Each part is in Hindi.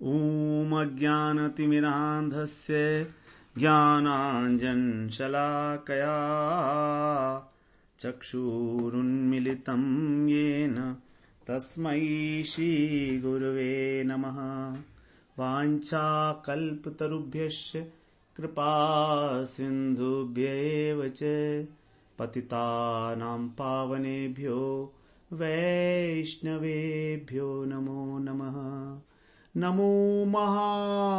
ॐ अज्ञानतिमिरान्धस्य ज्ञानाञ्जनशलाकया चक्षुरुन्मिलितं येन तस्मै श्रीगुरवे नमः। वाञ्छाकल्पतरुभ्यश्च कृपासिन्धुभ्यैव च पतितानां पावनेभ्यो वैष्णवेभ्यो नमो नमः। नमो महावदन्याय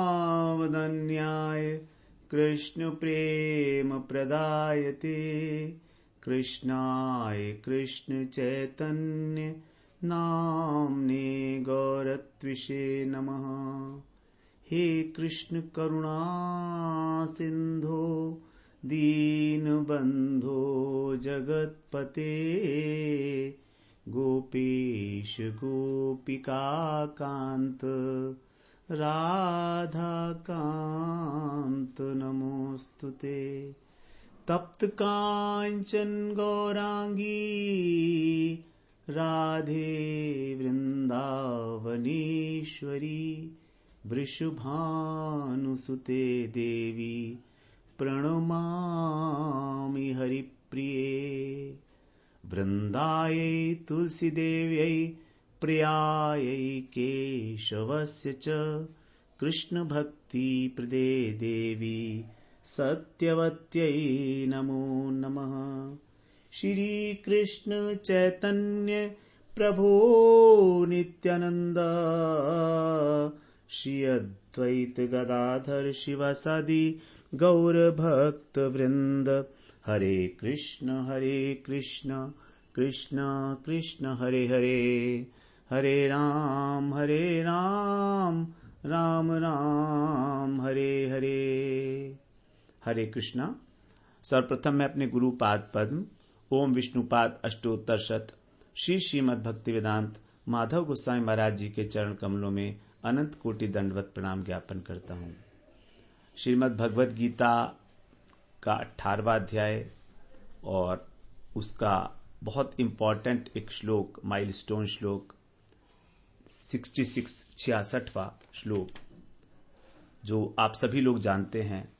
कृष्णप्रेमप्रदायते कृष्णाय कृष्णचैतन्य नाम्ने गौरत्विषे नमः। हे कृष्ण करुणा सिन्धो दीनबन्धो जगत्पते गोपेश गोपिकाकान्त राधाकान्त नमोस्तुते। तप्त कांचन गौरांगी राधे वृंदावनेश्वरी वृषभानुसुते देवी प्रणमामि हरिप्रिये। वृन्दायै तुलसीदेव्यै प्रियायै केशवस्य च कृष्णभक्तिप्रदे देवी सत्यवत्यै नमो नमः। श्रीकृष्ण चैतन्य प्रभो नित्यानन्द श्री अद्वैत गदाधर शिवासादि गौरभक्तवृन्द। हरे कृष्ण कृष्ण कृष्ण हरे हरे, हरे राम राम राम हरे हरे। हरे कृष्णा। सर्वप्रथम मैं अपने गुरुपाद पद्म ओम विष्णुपाद अष्टोत्तर श्री श्रीमद् भक्ति वेदांत माधव गोस्वामी महाराज जी के चरण कमलों में अनंत कोटि दंडवत प्रणाम ज्ञापन करता हूँ। श्रीमद् भगवद गीता का 18वां अध्याय और उसका बहुत इंपॉर्टेंट एक श्लोक, माइलस्टोन श्लोक 66वां श्लोक जो आप सभी लोग जानते हैं।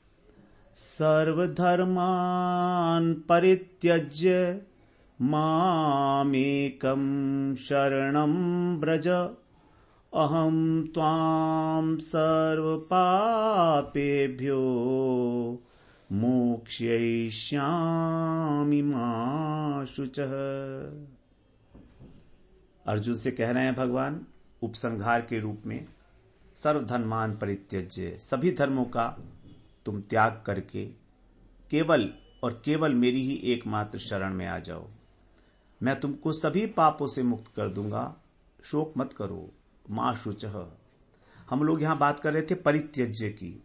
सर्वधर्मान् परित्यज्य मामेकं शरणं व्रज अहं त्वां सर्वपापेभ्यो मोक्षयिष्यामि मा शुचः। अर्जुन से कह रहे हैं भगवान उपसंहार के रूप में, सर्वधर्मान परित्यज्य, सभी धर्मों का तुम त्याग करके केवल और केवल मेरी ही एकमात्र शरण में आ जाओ। मैं तुमको सभी पापों से मुक्त कर दूंगा, शोक मत करो। मा शुचः। हम लोग यहां बात कर रहे थे परित्यज्य की।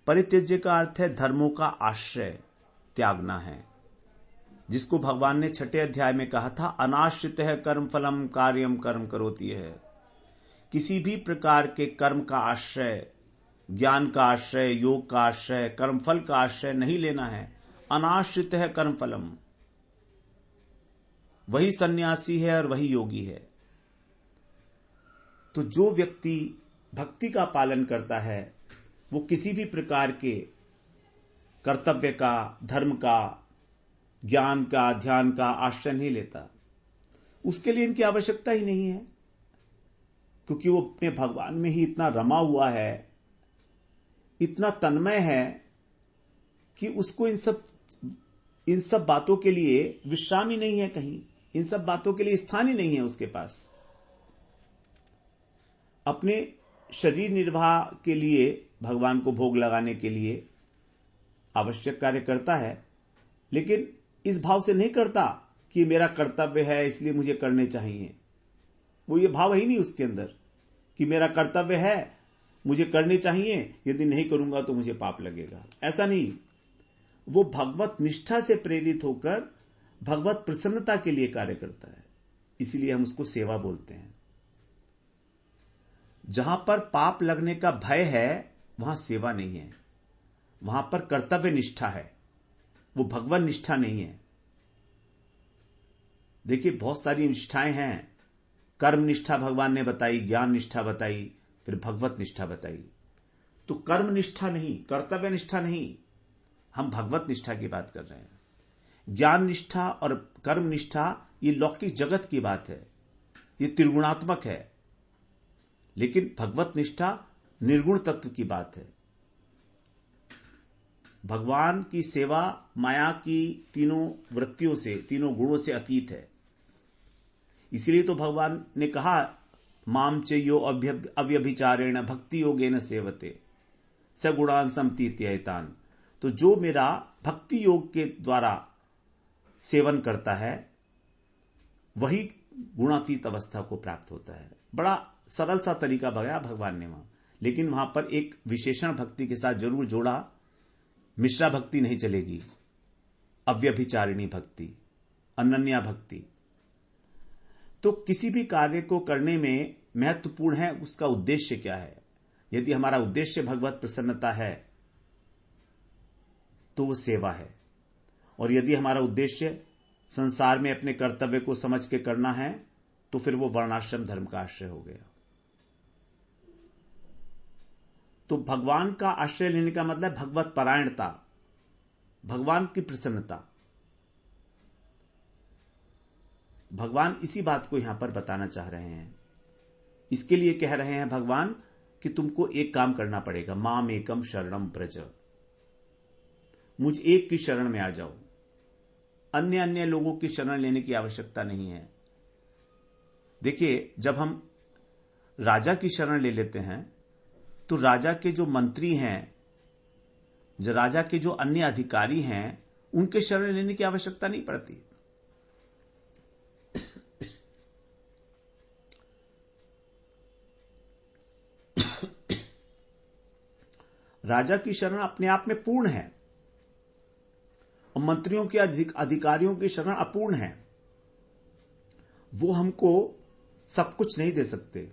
परित्यज्य का अर्थ है धर्मों का आश्रय त्यागना है, जिसको भगवान ने 6 अध्याय में कहा था अनाश्रित है कर्म फलम कार्यम कर्म करोति है। किसी भी प्रकार के कर्म का आश्रय, ज्ञान का आश्रय, योग का आश्रय, कर्मफल का आश्रय नहीं लेना है। अनाश्रित है कर्म फलम, वही सन्यासी है और वही योगी है। तो जो व्यक्ति भक्ति का पालन करता है वो किसी भी प्रकार के कर्तव्य का, धर्म का, ज्ञान का, ध्यान का आश्रय नहीं लेता। उसके लिए इनकी आवश्यकता ही नहीं है, क्योंकि वो अपने भगवान में ही इतना रमा हुआ है, इतना तन्मय है कि उसको इन सब बातों के लिए विश्राम ही नहीं है कहीं, इन सब बातों के लिए स्थान ही नहीं है उसके पास। अपने शरीर निर्वाह के लिए, भगवान को भोग लगाने के लिए आवश्यक कार्य करता है, लेकिन इस भाव से नहीं करता कि मेरा कर्तव्य है इसलिए मुझे करने चाहिए। वो ये भाव ही नहीं उसके अंदर कि मेरा कर्तव्य है, मुझे करने चाहिए, यदि नहीं करूंगा तो मुझे पाप लगेगा। ऐसा नहीं। वो भगवत निष्ठा से प्रेरित होकर भगवत प्रसन्नता के लिए कार्य करता है, इसीलिए हम उसको सेवा बोलते हैं। जहां पर पाप लगने का भय है वहां सेवा नहीं है, वहां पर कर्तव्य निष्ठा है, वो भगवान निष्ठा नहीं है। देखिए बहुत सारी निष्ठाएं हैं, कर्म निष्ठा भगवान ने बताई, ज्ञान निष्ठा बताई, फिर भगवत निष्ठा बताई। तो कर्म निष्ठा नहीं, कर्तव्य निष्ठा नहीं, हम भगवत निष्ठा की बात कर रहे हैं। ज्ञान निष्ठा और कर्म निष्ठा ये लौकिक जगत की बात है, ये त्रिगुणात्मक है। लेकिन भगवत निष्ठा निर्गुण तत्व की बात है। भगवान की सेवा माया की तीनों वृत्तियों से, तीनों गुणों से अतीत है। इसलिए तो भगवान ने कहा, माम चयो अव्यभिचारेण भक्ति योगेन सेवते सगुणान समतीत्ययतान। तो जो मेरा भक्ति योग के द्वारा सेवन करता है वही गुणातीत अवस्था को प्राप्त होता है। बड़ा सरल सा तरीका बताया भगवान ने वहां, लेकिन वहां पर एक विशेषण भक्ति के साथ जरूर जोड़ा, मिश्रा भक्ति नहीं चलेगी, अव्यभिचारिणी भक्ति, अनन्या भक्ति। तो किसी भी कार्य को करने में महत्वपूर्ण है उसका उद्देश्य क्या है। यदि हमारा उद्देश्य भगवत प्रसन्नता है तो वो सेवा है, और यदि हमारा उद्देश्य संसार में अपने कर्तव्य को समझ के करना है तो फिर वो वर्णाश्रम धर्म का आश्रय हो गया। तो भगवान का आश्रय लेने का मतलब भगवत परायणता, भगवान की प्रसन्नता। भगवान इसी बात को यहां पर बताना चाह रहे हैं। इसके लिए कह रहे हैं भगवान कि तुमको एक काम करना पड़ेगा, माम एकम शरणम व्रज, मुझ एक की शरण में आ जाओ। अन्य अन्य लोगों की शरण लेने की आवश्यकता नहीं है। देखिए, जब हम राजा की शरण ले लेते हैं तो राजा के जो मंत्री हैं, जो राजा के जो अन्य अधिकारी हैं, उनके शरण लेने की आवश्यकता नहीं पड़ती। राजा की शरण अपने आप में पूर्ण है और मंत्रियों के अधिकारियों की शरण अपूर्ण है। वो हमको सब कुछ नहीं दे सकते,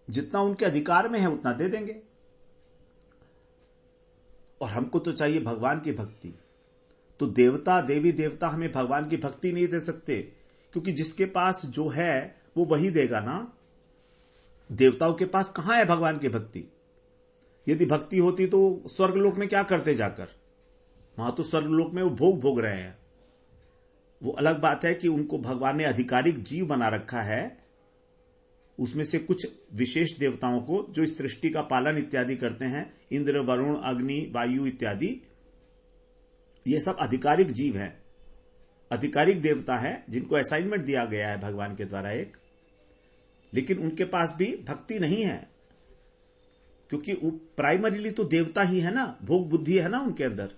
जितना उनके अधिकार में है उतना दे देंगे। और हमको तो चाहिए भगवान की भक्ति। तो देवता, देवी देवता हमें भगवान की भक्ति नहीं दे सकते, क्योंकि जिसके पास जो है वो वही देगा ना। देवताओं के पास कहां है भगवान की भक्ति? यदि भक्ति होती तो स्वर्गलोक में क्या करते जाकर? वहां तो स्वर्गलोक में वो भोग भोग रहे हैं। वो अलग बात है कि उनको भगवान ने आधिकारिक जीव बना रखा है। उसमें से कुछ विशेष देवताओं को जो इस सृष्टि का पालन इत्यादि करते हैं, इंद्र, वरुण, अग्नि, वायु इत्यादि, ये सब आधिकारिक जीव हैं, आधिकारिक देवता हैं जिनको असाइनमेंट दिया गया है भगवान के द्वारा एक। लेकिन उनके पास भी भक्ति नहीं है, क्योंकि वो प्राइमरीली तो देवता ही है ना, भोग बुद्धि है ना उनके अंदर।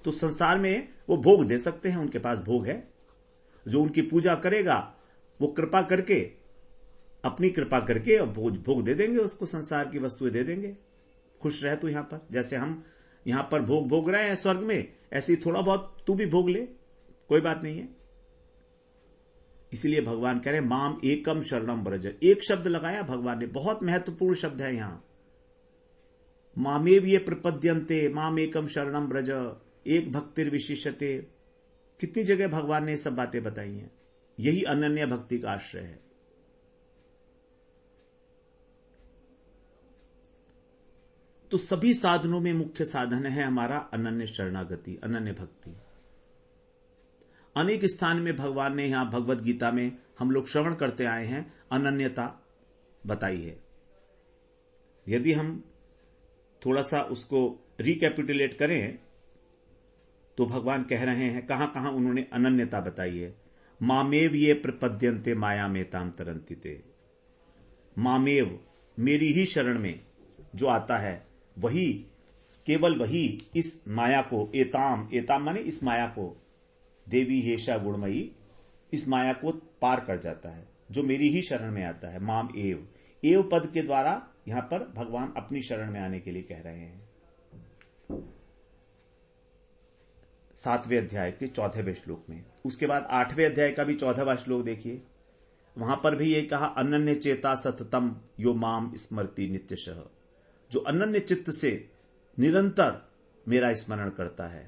तो संसार में वो भोग दे सकते हैं, उनके पास भोग है। जो उनकी पूजा करेगा वो कृपा करके, अपनी कृपा करके भोग दे देंगे उसको, संसार की वस्तुएं दे देंगे। खुश रह तू यहां पर, जैसे हम यहां पर भोग भोग रहे हैं स्वर्ग में, ऐसे ही थोड़ा बहुत तू भी भोग ले, कोई बात नहीं है। इसलिए भगवान कह रहे माम एकम शरणम व्रज। एक शब्द लगाया भगवान ने, बहुत महत्वपूर्ण शब्द है यहां। मामेव ये प्रपद्यन्ते माम एकम शरणम व्रज, एक भक्तिर विशिष्यते। कितनी जगह भगवान ने सब बातें बताई हैं। यही अनन्य भक्ति का आश्रय है। तो सभी साधनों में मुख्य साधन है हमारा अनन्य शरणागति, अनन्य भक्ति। अनेक स्थान में भगवान ने यहां भगवत गीता में हम लोग श्रवण करते आए हैं, अनन्यता बताई है। यदि हम थोड़ा सा उसको रिकैपिटुलेट करें तो भगवान कह रहे हैं कहां कहां उन्होंने अनन्यता बताई है। मामेव ये प्रपद्यन्ते माया में ताम तरंती ते। मामेव, मेरी ही शरण में जो आता है वही, केवल वही इस माया को, एताम, एताम माने इस माया को, देवी हेशा गुणमयी, इस माया को पार कर जाता है, जो मेरी ही शरण में आता है। माम एव, एव पद के द्वारा यहां पर भगवान अपनी शरण में आने के लिए कह रहे हैं। 7वें अध्याय के 14वें श्लोक में। उसके बाद 8वें अध्याय का भी 14वां श्लोक देखिए, वहां पर भी ये कहा, अनन्य चेता सततम यो माम स्मरति नित्यशः। जो अनन्य चित्त से निरंतर मेरा स्मरण करता है,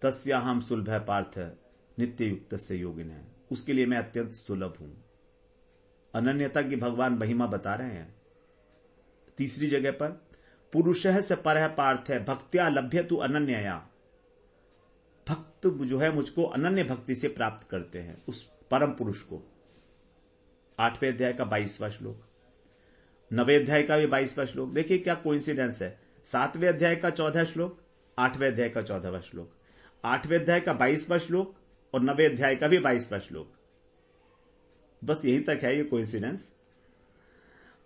तस्याहम सुलभ पार्थ नित्य युक्त से योगिन है, उसके लिए मैं अत्यंत सुलभ हूं। अनन्यता की भगवान महिमा बता रहे हैं। तीसरी जगह पर पुरुषः से परः पार्थ है भक्त्या लभ्य तु अनन्यया, भक्त जो है मुझको अनन्य भक्ति से प्राप्त करते हैं उस परम पुरुष को। 8वें अध्याय का 22वां श्लोक, 9वें अध्याय का भी 22वां श्लोक। देखिए क्या कोइंसिडेंस है, 7वें अध्याय का 14वां श्लोक, 8वें अध्याय का 14वां श्लोक, 8वें अध्याय का 22वां श्लोक और 9वें अध्याय का भी 22वां श्लोक। बस यही तक है ये कोइंसिडेंस।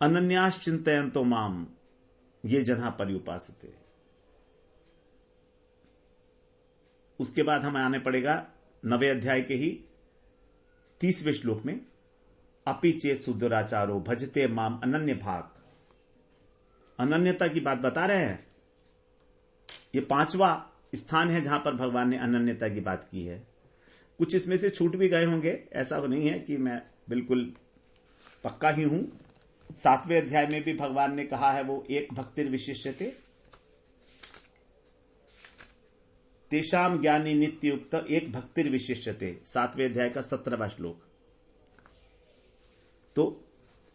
अनन्यास चिंतयन्तो माम ये जन्हा पर्युपासते। उसके बाद हमें आने पड़ेगा 9वें अध्याय के ही 30वें श्लोक में, अपि चेत सुदुराचारो भजते माम अनन्य भाग। अनन्यता की बात बता रहे हैं। ये 5वां स्थान है जहां पर भगवान ने अनन्यता की बात की है। कुछ इसमें से छूट भी गए होंगे, ऐसा नहीं है कि मैं बिल्कुल पक्का ही हूं। 7वें अध्याय में भी भगवान ने कहा है वो एक भक्तिर विशिष्यते तेषाम ज्ञानी नित्युक्त एक भक्तिर विशिष्यते, 7वें अध्याय का 17वां श्लोक। तो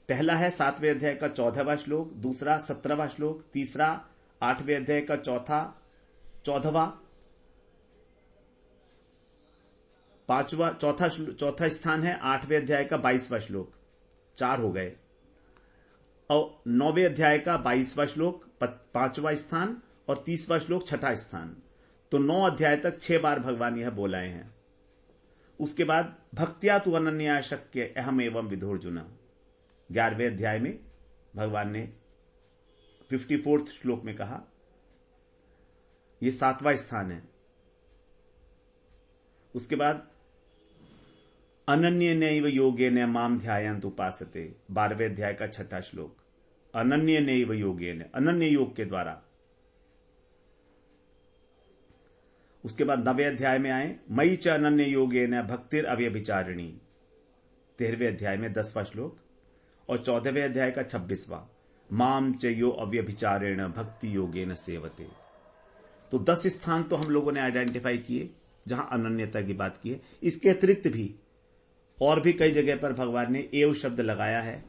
पहला है 7वें अध्याय का 14वां श्लोक, दूसरा 17वां श्लोक, तीसरा 8वें अध्याय का 14वां, चौथा स्थान है 8वें अध्याय का 22वां श्लोक, 4 हो गए। और 9वें अध्याय का 22वां श्लोक 5वां स्थान और 30वां श्लोक 6ठा स्थान। तो 9 अध्याय तक 6 बार भगवान यह बोलाए हैं। उसके बाद भक्त्या तु अनन्या शक्य अहम एवं विधोर्जुन, 11वें अध्याय में भगवान ने 54 श्लोक में कहा, यह 7वां स्थान है। उसके बाद अनन्य नैव योगेन माम ध्यायन्त उपासते, 12वें अध्याय का 6ठा श्लोक। अनन्य नैव योगेन, अनन्य योग के द्वारा। उसके बाद 9वें अध्याय में आए, मयि च अनन्य योगेन भक्तिर अव्यभिचारिणी, 13वें अध्याय में 10वां श्लोक। और 14वें अध्याय का 26वां, माम च यो अव्यभिचारेण भक्ति योगेन सेवते। तो 10 स्थान तो हम लोगों ने आइडेंटिफाई किए जहां अनन्यता की बात की है। इसके अतिरिक्त भी और भी कई जगह पर भगवान ने एव शब्द लगाया है,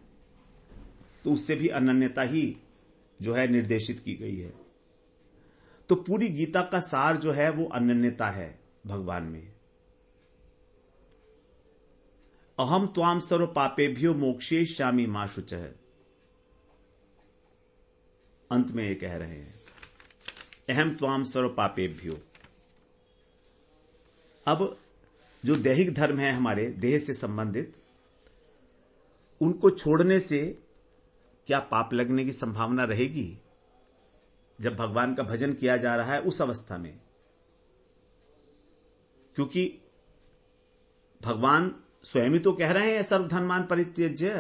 तो उससे भी अनन्यता ही जो है निर्देशित की गई है। तो पूरी गीता का सार जो है वो अनन्यता है भगवान में। अहम त्वाम सर्व पापेभ्यो मोक्षयिष्यामि मा शुचः, अंत में ये कह रहे हैं, अहम त्वाम सर्व पापेभ्यो। अब जो दैहिक धर्म है हमारे देह से संबंधित, उनको छोड़ने से क्या पाप लगने की संभावना रहेगी जब भगवान का भजन किया जा रहा है उस अवस्था में? क्योंकि भगवान स्वयं ही तो कह रहे हैं सर्वधर्मान परित्यज्य।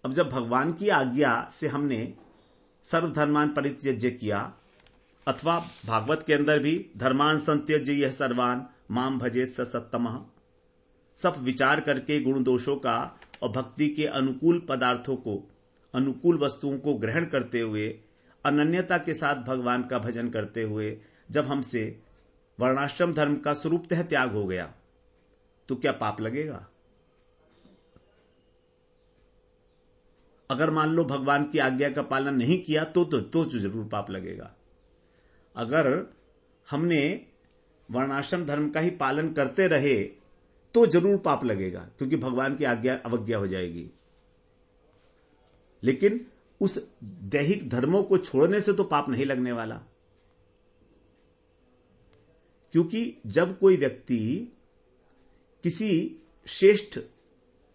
अब जब भगवान की आज्ञा से हमने सर्वधर्मान परित्यज्य किया, अथवा भागवत के अंदर भी धर्मान संत्यज्य यह सर्वान माम भजे स सत्तमः, सब विचार करके गुण दोषों का और भक्ति के अनुकूल पदार्थों को, अनुकूल वस्तुओं को ग्रहण करते हुए अनन्यता के साथ भगवान का भजन करते हुए जब हमसे वर्णाश्रम धर्म का स्वरूपतः त्याग हो गया, तो क्या पाप लगेगा? अगर मान लो भगवान की आज्ञा का पालन नहीं किया तो जरूर पाप लगेगा। अगर हमने वर्णाश्रम धर्म का ही पालन करते रहे तो जरूर पाप लगेगा, क्योंकि भगवान की आज्ञा अवज्ञा हो जाएगी। लेकिन उस दैहिक धर्मों को छोड़ने से तो पाप नहीं लगने वाला, क्योंकि जब कोई व्यक्ति किसी श्रेष्ठ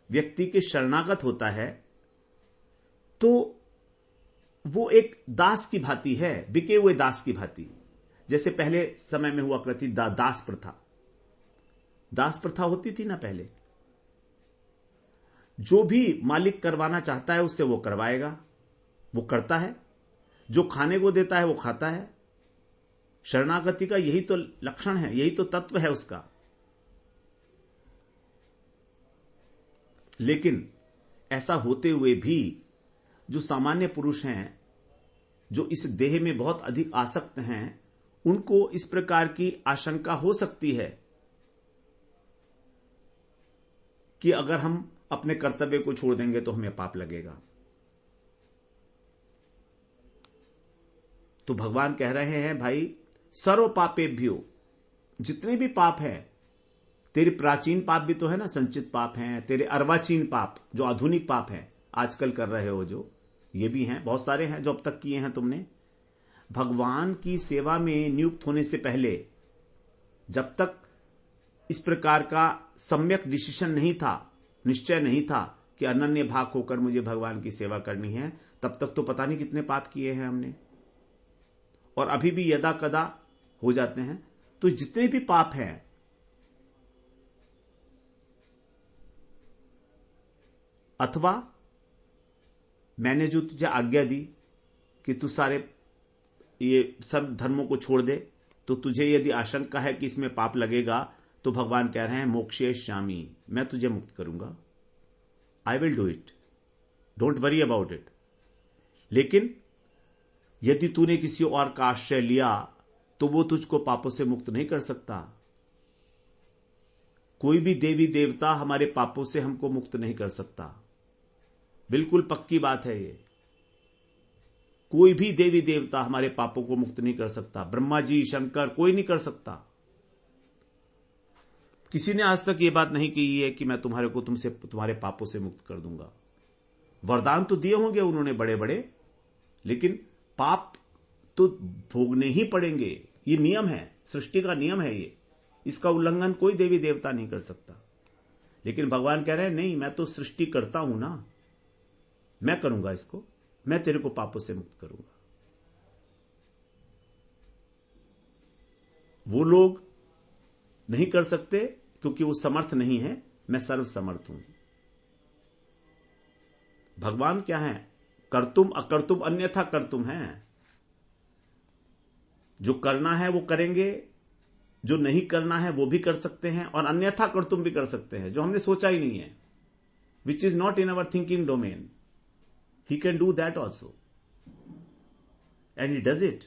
व्यक्ति के शरणागत होता है तो वो एक दास की भांति है, बिके हुए दास की भांति। जैसे पहले समय में हुआ करती दास प्रथा, दास प्रथा होती थी ना पहले। जो भी मालिक करवाना चाहता है उससे वो करवाएगा, वो करता है। जो खाने को देता है वो खाता है। शरणागति का यही तो लक्षण है, यही तो तत्व है उसका। लेकिन ऐसा होते हुए भी जो सामान्य पुरुष हैं, जो इस देह में बहुत अधिक आसक्त हैं, उनको इस प्रकार की आशंका हो सकती है कि अगर हम अपने कर्तव्य को छोड़ देंगे तो हमें पाप लगेगा। तो भगवान कह रहे हैं भाई सर्व पापेभ्यो, जितने भी पाप हैं, तेरे प्राचीन पाप भी तो है ना, संचित पाप हैं, तेरे अर्वाचीन पाप जो आधुनिक पाप हैं आजकल कर रहे हो जो, ये भी हैं, बहुत सारे हैं जो अब तक किए हैं तुमने। भगवान की सेवा में नियुक्त होने से पहले जब तक इस प्रकार का सम्यक डिसीजन नहीं था, निश्चय नहीं था कि अनन्य भाग होकर मुझे भगवान की सेवा करनी है, तब तक तो पता नहीं कितने पाप किए हैं हमने, और अभी भी यदा कदा हो जाते हैं। तो जितने भी पाप हैं, अथवा मैंने जो तुझे आज्ञा दी कि तू सारे ये सब धर्मों को छोड़ दे, तो तुझे यदि आशंका है कि इसमें पाप लगेगा, तो भगवान कह रहे हैं मोक्षयिष्यामि, मैं तुझे मुक्त करूंगा, I will do it, don't worry about it. लेकिन यदि तूने किसी और का आश्रय लिया तो वो तुझको पापों से मुक्त नहीं कर सकता। कोई भी देवी देवता हमारे पापों से हमको मुक्त नहीं कर सकता, बिल्कुल पक्की बात है ये। कोई भी देवी देवता हमारे पापों को मुक्त नहीं कर सकता, ब्रह्मा जी, शंकर, कोई नहीं कर सकता। किसी ने आज तक ये बात नहीं की है कि मैं तुम्हारे पापों से मुक्त कर दूंगा। वरदान तो दिए होंगे उन्होंने बड़े बड़े, लेकिन पाप तो भोगने ही पड़ेंगे, ये नियम है, सृष्टि का नियम है ये, इसका उल्लंघन कोई देवी देवता नहीं कर सकता। लेकिन भगवान कह रहे हैं नहीं, मैं तो सृष्टि करता हूं ना, मैं करूंगा इसको, मैं तेरे को पापों से मुक्त करूंगा। वो लोग नहीं कर सकते क्योंकि वो समर्थ नहीं है, मैं सर्व समर्थ हूं। भगवान क्या है? कर्तुम अकर्तुम अन्यथा कर्तुम है। जो करना है वो करेंगे, जो नहीं करना है वो भी कर सकते हैं, और अन्यथा कर्तुम भी कर सकते हैं, जो हमने सोचा ही नहीं है, which is not in our thinking domain. He can do that also and he does it.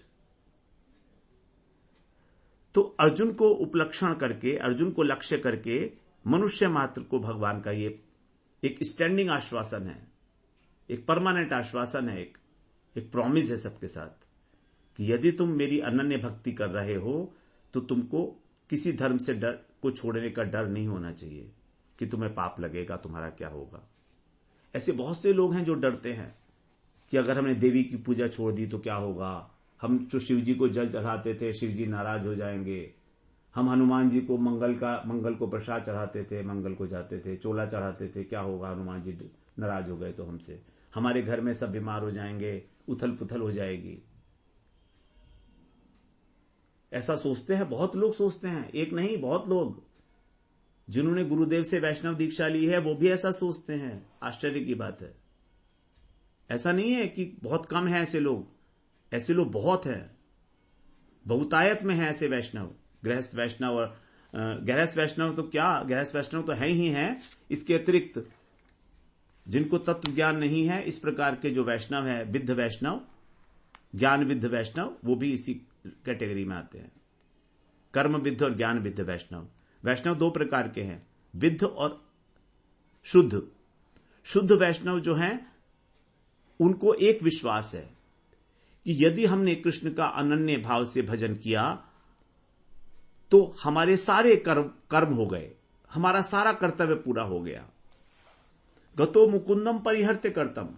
तो अर्जुन को उपलक्षण करके, अर्जुन को लक्ष्य करके मनुष्य मात्र को भगवान का ये एक स्टैंडिंग आश्वासन है, एक परमानेंट आश्वासन है, एक प्रॉमिस है सबके साथ कि यदि तुम मेरी अनन्य भक्ति कर रहे हो तो तुमको किसी धर्म से डर को छोड़ने का डर नहीं होना चाहिए कि तुम्हें पाप लगेगा, तुम्हारा क्या होगा। ऐसे बहुत से लोग हैं जो डरते हैं कि अगर हमने देवी की पूजा छोड़ दी तो क्या होगा, हम जो शिव जी को जल चढ़ाते थे शिव जी नाराज हो जाएंगे, हम हनुमान जी को मंगल को प्रसाद चढ़ाते थे, मंगल को जाते थे, चोला चढ़ाते थे, क्या होगा हनुमान जी नाराज हो गए तो हमसे, हमारे घर में सब बीमार हो जाएंगे, उथल पुथल हो जाएगी। ऐसा सोचते हैं, बहुत लोग सोचते हैं, एक नहीं बहुत लोग जिन्होंने गुरुदेव से वैष्णव दीक्षा ली है वो भी ऐसा सोचते हैं। आश्चर्य की बात है, ऐसा नहीं है कि बहुत कम है ऐसे लोग, ऐसे लोग बहुत हैं, बहुतायत में है ऐसे वैष्णव, गृहस्थ वैष्णव। और गृहस्थ वैष्णव तो क्या, गृहस्थ वैष्णव तो है ही हैं, इसके अतिरिक्त जिनको तत्व ज्ञान नहीं है, इस प्रकार के जो वैष्णव है, विद्ध वैष्णव, ज्ञान विद्ध वैष्णव, वो भी इसी कैटेगरी में आते हैं। कर्म विद्ध और ज्ञान विद्ध वैष्णव। वैष्णव दो प्रकार के हैं, विद्ध और शुद्ध। शुद्ध वैष्णव जो हैं उनको एक विश्वास है कि यदि हमने कृष्ण का अनन्य भाव से भजन किया तो हमारे सारे कर्म हो गए, हमारा सारा कर्तव्य पूरा हो गया। गतो मुकुंदम परिहर्त्य कर्तम।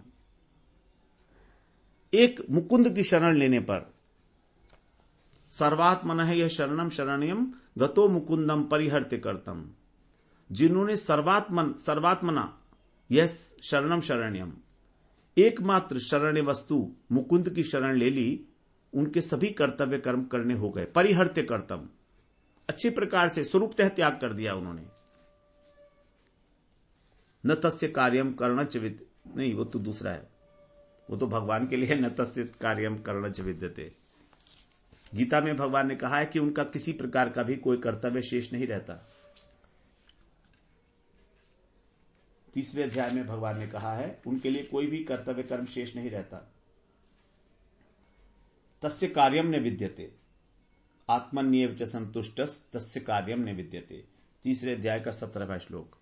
एक मुकुंद की शरण लेने पर, सर्वात्मनः यह शरणम शरण्यम गतो मुकुंदम परिहर्त्य कर्तम। जिन्होंने सर्वात्मना यह शरणम शरण्यम, एकमात्र शरण्य वस्तु मुकुंद की शरण ले ली, उनके सभी कर्तव्य कर्म करने हो गए। परिहर्त्य कर्तम, अच्छी प्रकार से स्वरूपतः त्याग कर दिया उन्होंने। न तस्य कार्यम करणच विद, नहीं वो तो दूसरा है, वो तो भगवान के लिए न तस्य कार्यम करणच विद्यते। गीता में भगवान ने कहा है कि उनका किसी प्रकार का भी कोई कर्तव्य शेष नहीं रहता। 30वें अध्याय में भगवान ने कहा है उनके लिए कोई भी कर्तव्य कर्म शेष नहीं रहता। तस्य कार्यम न विद्यते आत्मन्येव च संतुष्टस् तस्य कार्यम न विद्यते। 3 अध्याय का 17वां श्लोक।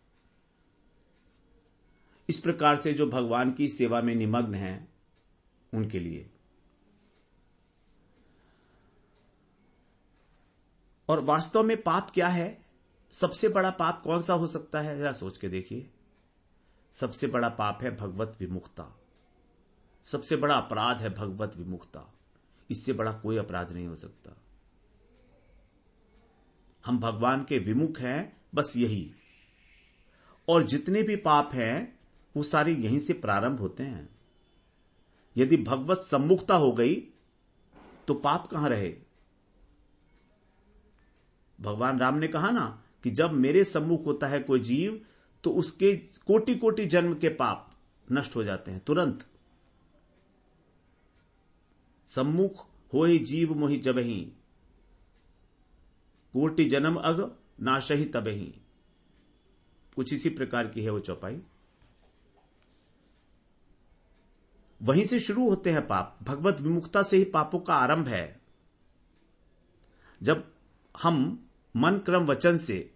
इस प्रकार से जो भगवान की सेवा में निमग्न हैं उनके लिए और वास्तव में पाप क्या है? सबसे बड़ा पाप कौन सा हो सकता है? जरा सोच के देखिए। सबसे बड़ा पाप है भगवत विमुखता। सबसे बड़ा अपराध है भगवत विमुखता। इससे बड़ा कोई अपराध नहीं हो सकता। हम भगवान के विमुख हैं, बस यही। और जितने भी पाप हैं वो सारे यहीं से प्रारंभ होते हैं। यदि भगवत सम्मुखता हो गई तो पाप कहां रहे? भगवान राम ने कहा ना कि जब मेरे सम्मुख होता है कोई जीव तो उसके कोटि कोटि जन्म के पाप नष्ट हो जाते हैं तुरंत। सम्मुख होहि जीव मोहि जबहि, कोटि जन्म अग नाशहि तबहि। कुछ इसी प्रकार की है वो चौपाई। वहीं से शुरू होते हैं पाप। भगवत विमुखता से ही पापों का आरंभ है। जब हम मन क्रम वचन से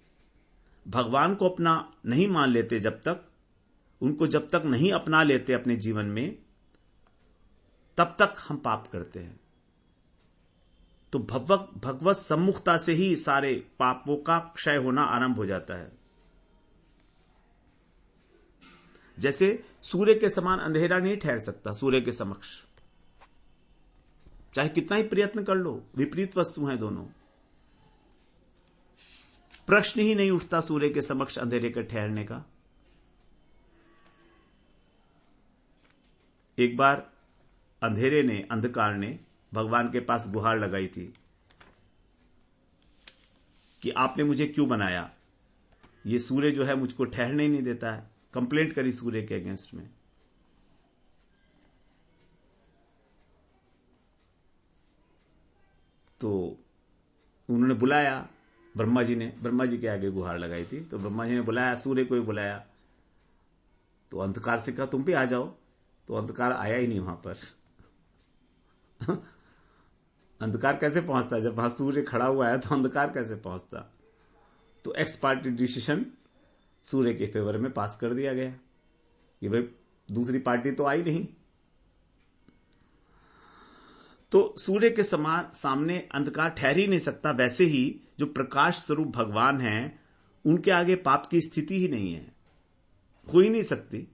भगवान को अपना नहीं मान लेते, जब तक उनको जब तक नहीं अपना लेते अपने जीवन में, तब तक हम पाप करते हैं। तो भगवत सम्मुखता से ही सारे पापों का क्षय होना आरंभ हो जाता है। जैसे सूर्य के समान अंधेरा नहीं ठहर सकता सूर्य के समक्ष, चाहे कितना ही प्रयत्न कर लो, विपरीत वस्तु हैं दोनों। प्रश्न ही नहीं उठता सूर्य के समक्ष अंधेरे के ठहरने का। एक बार अंधेरे ने, अंधकार ने भगवान के पास गुहार लगाई थी कि आपने मुझे क्यों बनाया, ये सूर्य जो है मुझको ठहरने ही नहीं देता है। कंप्लेंट करी सूर्य के अगेंस्ट में। तो उन्होंने बुलाया, ब्रह्मा जी के आगे गुहार लगाई थी। तो ब्रह्मा जी ने बुलाया, सूर्य को ही बुलाया। तो अंधकार से कहा तुम भी आ जाओ। तो अंधकार आया ही नहीं वहां पर। अंधकार कैसे पहुंचता? जब वहां सूर्य खड़ा हुआ है तो अंधकार कैसे पहुंचता? तो एक्स पार्टी डिसीजन सूर्य के फेवर में पास कर दिया गया कि भाई दूसरी पार्टी तो आई नहीं। तो सूर्य के समान सामने अंधकार ठहर ही नहीं सकता। वैसे ही जो प्रकाश स्वरूप भगवान हैं, उनके आगे पाप की स्थिति ही नहीं है, हो ही नहीं सकती।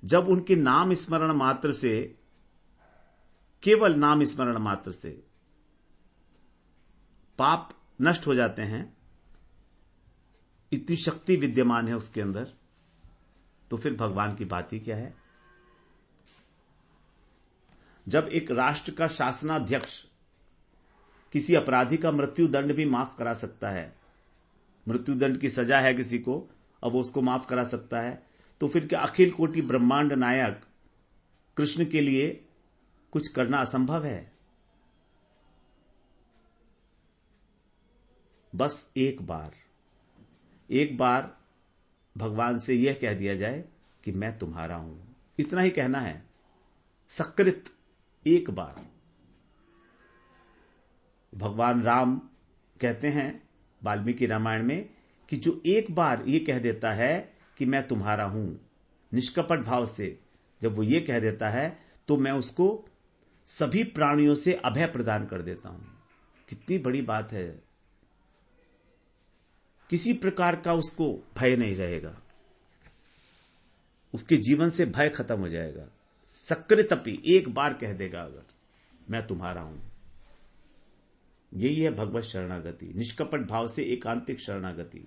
जब उनके नाम स्मरण मात्र से, केवल नाम स्मरण मात्र से पाप नष्ट हो जाते हैं, इतनी शक्ति विद्यमान है उसके अंदर, तो फिर भगवान की बात ही क्या है। जब एक राष्ट्र का शासनाध्यक्ष किसी अपराधी का मृत्यु दंड भी माफ करा सकता है, मृत्यु दंड की सजा है किसी को, अब वो उसको माफ करा सकता है, तो फिर क्या अखिल कोटि ब्रह्मांड नायक कृष्ण के लिए कुछ करना असंभव है? बस एक बार भगवान से यह कह दिया जाए कि मैं तुम्हारा हूं, इतना ही कहना है। सकृत एक बार। भगवान राम कहते हैं वाल्मीकि रामायण में कि जो एक बार ये कह देता है कि मैं तुम्हारा हूं, निष्कपट भाव से जब वो ये कह देता है, तो मैं उसको सभी प्राणियों से अभय प्रदान कर देता हूं। कितनी बड़ी बात है। किसी प्रकार का उसको भय नहीं रहेगा, उसके जीवन से भय खत्म हो जाएगा। सकृतपि एक बार कह देगा अगर मैं तुम्हारा हूं। यही है भगवत शरणागति, निष्कपट भाव से एकांतिक शरणागति।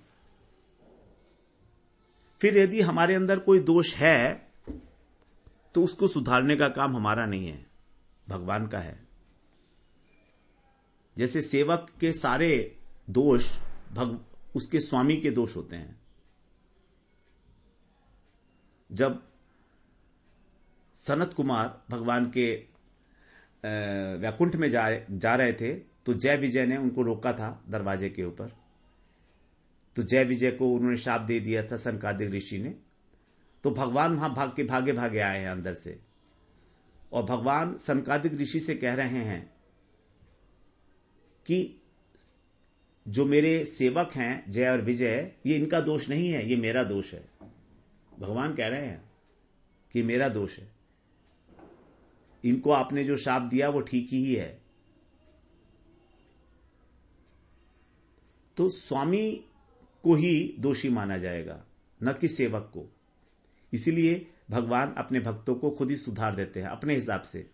फिर यदि हमारे अंदर कोई दोष है तो उसको सुधारने का काम हमारा नहीं है, भगवान का है। जैसे सेवक के सारे दोष उसके स्वामी के दोष होते हैं। जब सनत कुमार भगवान के वैकुंठ में जा रहे थे, तो जय विजय ने उनको रोका था दरवाजे के ऊपर। तो जय विजय को उन्होंने शाप दे दिया था सनकादिक ऋषि ने। तो भगवान वहां भागे आए हैं अंदर से, और भगवान सनकादिक ऋषि से कह रहे हैं कि जो मेरे सेवक हैं जय और विजय, ये इनका दोष नहीं है, ये मेरा दोष है। भगवान कह रहे हैं कि मेरा दोष है, इनको आपने जो शाप दिया वो ठीक ही है। तो स्वामी को ही दोषी माना जाएगा, न कि सेवक को। इसीलिए भगवान अपने भक्तों को खुद ही सुधार देते हैं अपने हिसाब से।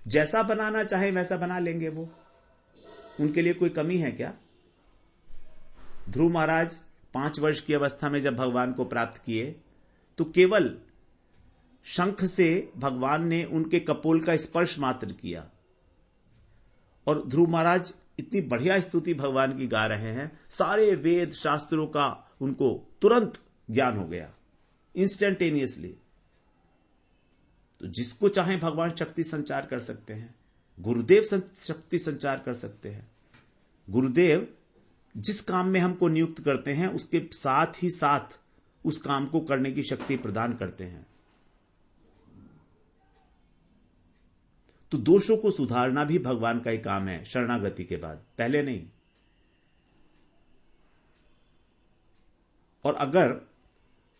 जैसा बनाना चाहे वैसा बना लेंगे वो, उनके लिए कोई कमी है क्या? ध्रुव महाराज 5 वर्ष की अवस्था में जब भगवान को प्राप्त किए तो केवल शंख से भगवान ने उनके कपोल का स्पर्श मात्र किया, और ध्रुव महाराज इतनी बढ़िया स्तुति भगवान की गा रहे हैं, सारे वेद शास्त्रों का उनको तुरंत ज्ञान हो गया, इंस्टेंटेनियसली। तो जिसको चाहे भगवान शक्ति संचार कर सकते हैं, गुरुदेव शक्ति संचार कर सकते हैं। गुरुदेव जिस काम में हमको नियुक्त करते हैं उसके साथ ही साथ उस काम को करने की शक्ति प्रदान करते हैं। तो दोषों को सुधारना भी भगवान का ही काम है शरणागति के बाद, पहले नहीं। और अगर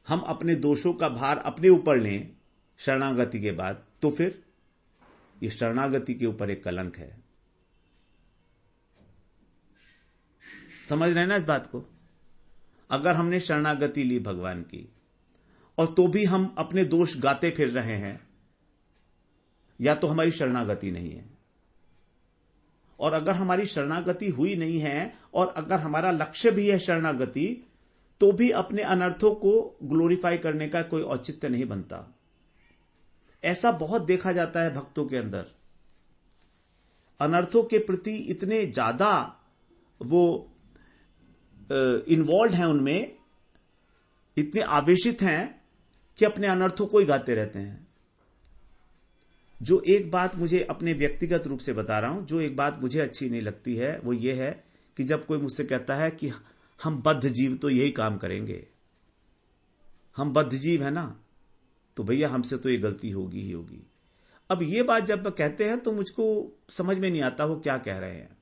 हम अपने दोषों का भार अपने ऊपर लें शरणागति के बाद, तो फिर ये शरणागति के ऊपर एक कलंक है। समझ रहे हैं ना इस बात को? अगर हमने शरणागति ली भगवान की और तो भी हम अपने दोष गाते फिर रहे हैं, या तो हमारी शरणागति नहीं है। और अगर हमारी शरणागति हुई नहीं है और अगर हमारा लक्ष्य भी है शरणागति, तो भी अपने अनर्थों को ग्लोरीफाई करने का कोई औचित्य नहीं बनता। ऐसा बहुत देखा जाता है भक्तों के अंदर, अनर्थों के प्रति इतने ज्यादा वो इन्वॉल्व हैं, उनमें इतने आवेशित हैं कि अपने अनर्थों को ही गाते रहते हैं। जो एक बात मुझे अपने व्यक्तिगत रूप से बता रहा हूं, जो एक बात मुझे अच्छी नहीं लगती है वो ये है कि जब कोई मुझसे कहता है कि हम बद्ध जीव तो यही काम करेंगे, हम बद्ध जीव है ना, तो भैया हमसे तो ये गलती होगी ही होगी। अब ये बात जब कहते हैं तो मुझको समझ में नहीं आता वो क्या कह रहे हैं।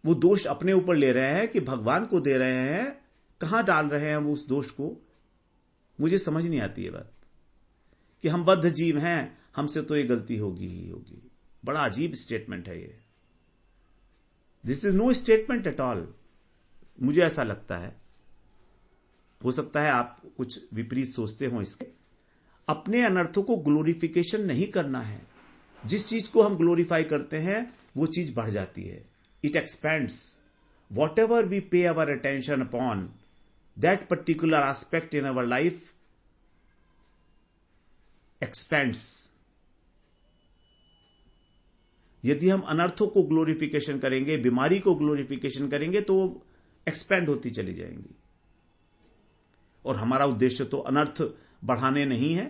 वो दोष अपने ऊपर ले रहे हैं कि भगवान को दे रहे हैं, कहां डाल रहे हैं वो उस दोष को, मुझे समझ नहीं आती ये बात कि हम बद्ध जीव हैं, हमसे तो ये गलती होगी ही होगी। बड़ा अजीब स्टेटमेंट है ये। This is no statement at all, मुझे ऐसा लगता है। हो सकता है आप कुछ विपरीत सोचते हो इसके। अपने अनर्थों को ग्लोरिफिकेशन नहीं करना है। जिस चीज को हम ग्लोरीफाई करते हैं वो चीज बढ़ जाती है, it expands. Whatever we pay our attention upon that particular aspect in our life expands. यदि हम अनर्थों को ग्लोरिफिकेशन करेंगे, बीमारी को ग्लोरिफिकेशन करेंगे, तो वो एक्सपेंड होती चली जाएंगी। और हमारा उद्देश्य तो अनर्थ बढ़ाने नहीं है,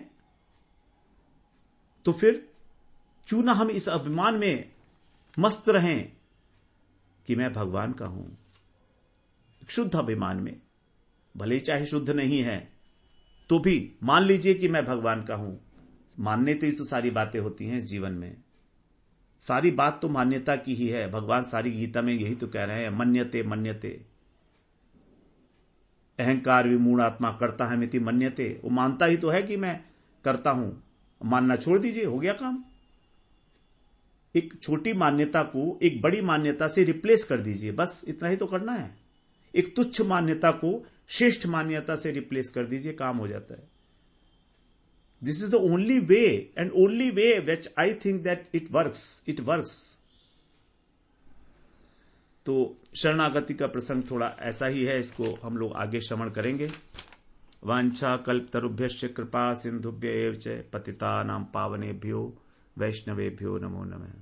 तो फिर क्यों ना हम इस अभिमान में मस्त रहें कि मैं भगवान का हूं। शुद्ध अभिमान में, भले चाहे शुद्ध नहीं है तो भी मान लीजिए कि मैं भगवान का हूं। मानने से ही तो सारी बातें होती हैं इस जीवन में, सारी बात तो मान्यता की ही है। भगवान सारी गीता में यही तो कह रहे हैं, मन्यते मन्यते अहंकार विमूढ़ात्मा करता है मिति मन्यते। वो मानता ही तो है कि मैं करता हूं, मानना छोड़ दीजिए, हो गया काम। एक छोटी मान्यता को एक बड़ी मान्यता से रिप्लेस कर दीजिए, बस इतना ही तो करना है। एक तुच्छ मान्यता को श्रेष्ठ मान्यता से रिप्लेस कर दीजिए, काम हो जाता है। This is the only way and only way which I think that it works. तो शरणागति का प्रसंग थोड़ा ऐसा ही है, इसको हम लोग आगे श्रवण करेंगे। वांछा कल्पतरुभ्यश्च कृपा सिंधुभ्य एव च पतितानां पावनेभ्यो वैष्णवेभ्यो नमो नमः।